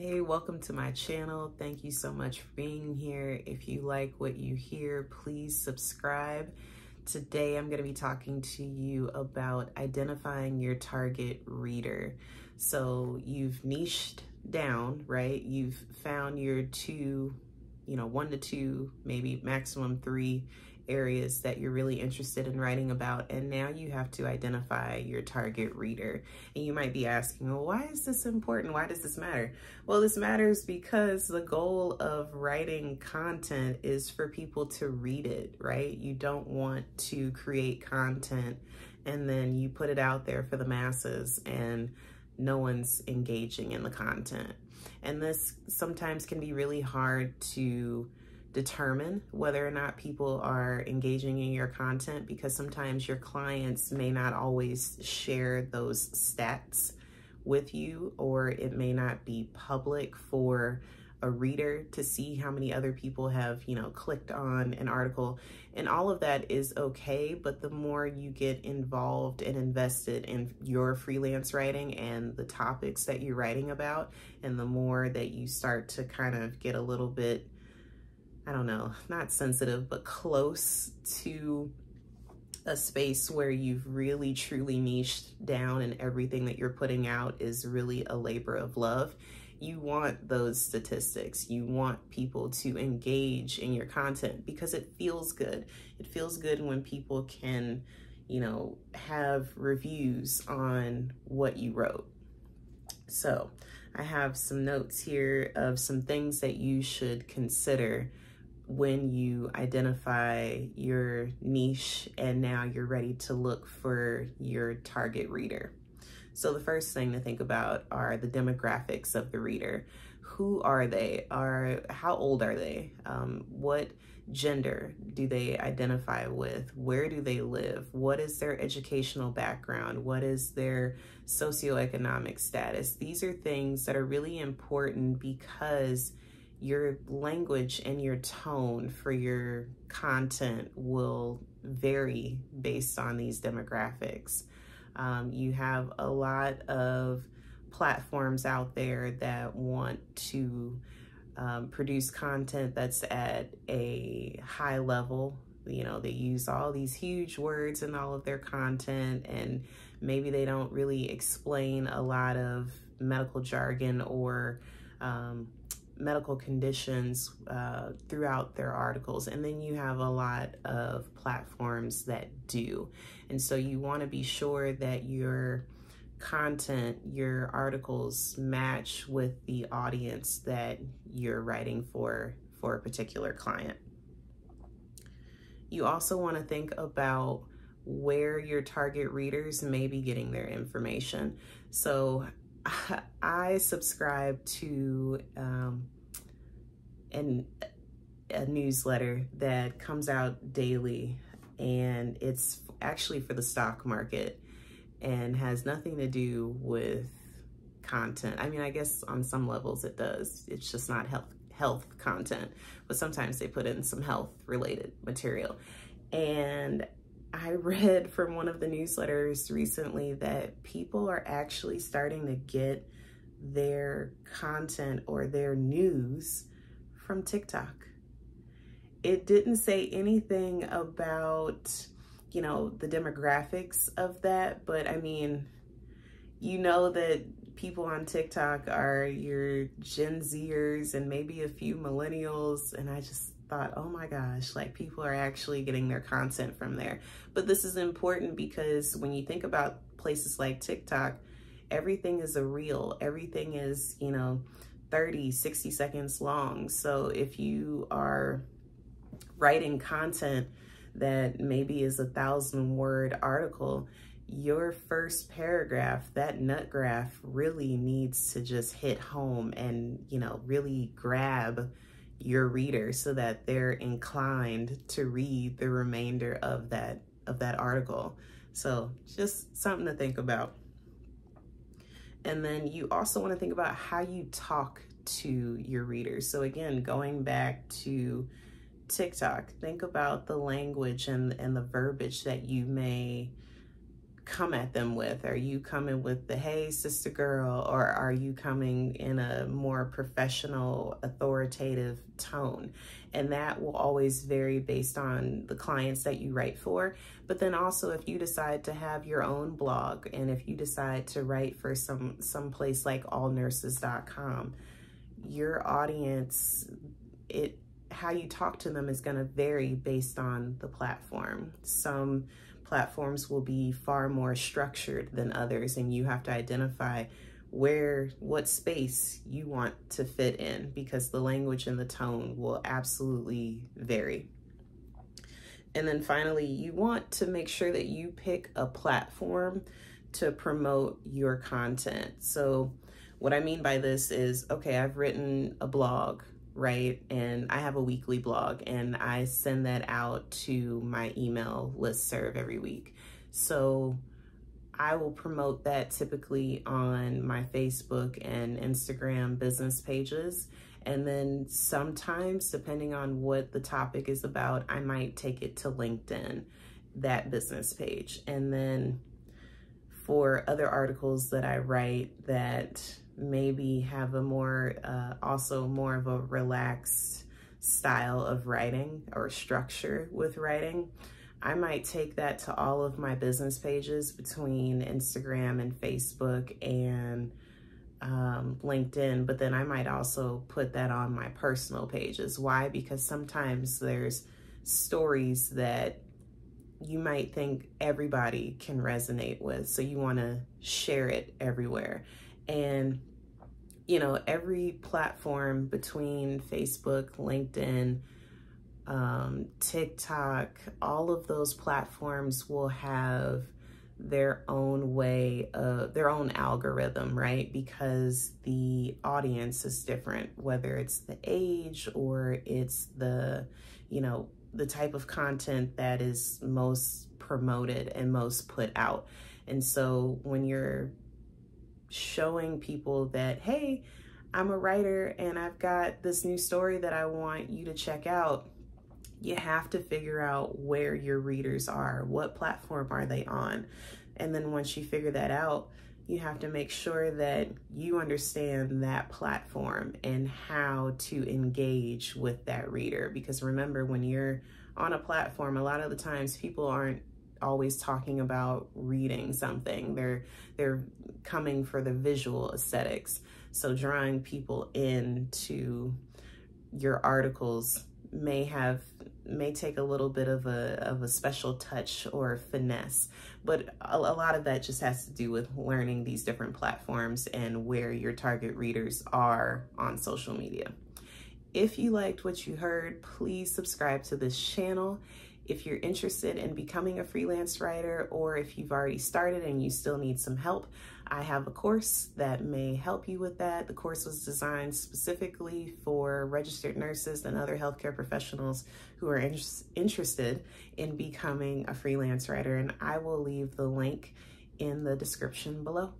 Hey, welcome to my channel. Thank you so much for being here. If you like what you hear, please subscribe. Today, I'm going to be talking to you about identifying your target reader. So you've niched down, right? You've found your one to two, maybe maximum three areas that you're really interested in writing about. And now you have to identify your target reader. And you might be asking, well, why is this important? Why does this matter? Well, this matters because the goal of writing content is for people to read it, right? You don't want to create content and then you put it out there for the masses and no one's engaging in the content. And this sometimes can be really hard to determine whether or not people are engaging in your content, because sometimes your clients may not always share those stats with you, or it may not be public for a reader to see how many other people have, clicked on an article. And all of that is okay, but the more you get involved and invested in your freelance writing and the topics that you're writing about, and the more that you start to kind of get a little bit, I don't know, not sensitive, but close to a space where you've really truly niched down and everything that you're putting out is really a labor of love, you want those statistics. You want people to engage in your content because it feels good. It feels good when people can, have reviews on what you wrote. So I have some notes here of some things that you should consider when you identify your niche and now you're ready to look for your target reader. So the first thing to think about are the demographics of the reader. Who are they? How old are they? What gender do they identify with? Where do they live? What is their educational background? What is their socioeconomic status? These are things that are really important because your language and your tone for your content will vary based on these demographics. You have a lot of platforms out there that want to produce content that's at a high level. They use all these huge words in all of their content, and maybe they don't really explain a lot of medical jargon or medical conditions throughout their articles. And then you have a lot of platforms that do. And so you want to be sure that your content, your articles match with the audience that you're writing for a particular client. You also want to think about where your target readers may be getting their information. So I subscribe to a newsletter that comes out daily, and it's actually for the stock market and has nothing to do with content. I mean, I guess on some levels it does. It's just not health content, but sometimes they put in some health related material. And I read from one of the newsletters recently that people are actually starting to get their content or their news from TikTok. It didn't say anything about, the demographics of that, but I mean, that people on TikTok are your Gen Zers and maybe a few millennials, and I just thought, oh my gosh, like people are actually getting their content from there. But this is important because when you think about places like TikTok, everything is a reel. Everything is, 30, 60 seconds long. So if you are writing content that maybe is 1,000-word article, your first paragraph, that nut graph, really needs to just hit home and, really grab your reader so that they're inclined to read the remainder of that article. So just something to think about. And then you also want to think about how you talk to your readers. So again, going back to TikTok, think about the language and the verbiage that you may come at them with? Are you coming with the, hey, sister girl, or are you coming in a more professional, authoritative tone? And that will always vary based on the clients that you write for. But then also, if you decide to have your own blog, and if you decide to write for some place like allnurses.com, your audience, how you talk to them is going to vary based on the platform. Some platforms will be far more structured than others, and you have to identify what space you want to fit in, because the language and the tone will absolutely vary. And then finally, you want to make sure that you pick a platform to promote your content. So what I mean by this is, okay, I've written a blog, right? And I have a weekly blog, and I send that out to my email listserv every week. So I will promote that typically on my Facebook and Instagram business pages. And then sometimes, depending on what the topic is about, I might take it to LinkedIn, that business page. And then for other articles that I write that maybe have a also more of a relaxed style of writing or structure with writing, I might take that to all of my business pages between Instagram and Facebook and LinkedIn, but then I might also put that on my personal pages. Why? Because sometimes there's stories that you might think everybody can resonate with, so you want to share it everywhere. And you know, every platform between Facebook, LinkedIn, TikTok, all of those platforms will have their own way of their own algorithm, right? Because the audience is different, whether it's the age or it's the, you know, the type of content that is most promoted and most put out. And so when you're showing people that, hey, I'm a writer and I've got this new story that I want you to check out, you have to figure out where your readers are. What platform are they on? And then once you figure that out, you have to make sure that you understand that platform and how to engage with that reader. Because remember, when you're on a platform, a lot of the times people aren't always talking about reading something. They're coming for the visual aesthetics. So drawing people into your articles may take a little bit of a special touch or finesse, but a lot of that just has to do with learning these different platforms and where your target readers are on social media. If you liked what you heard, please subscribe to this channel. If you're interested in becoming a freelance writer, or if you've already started and you still need some help, I have a course that may help you with that. The course was designed specifically for registered nurses and other healthcare professionals who are interested in becoming a freelance writer, and I will leave the link in the description below.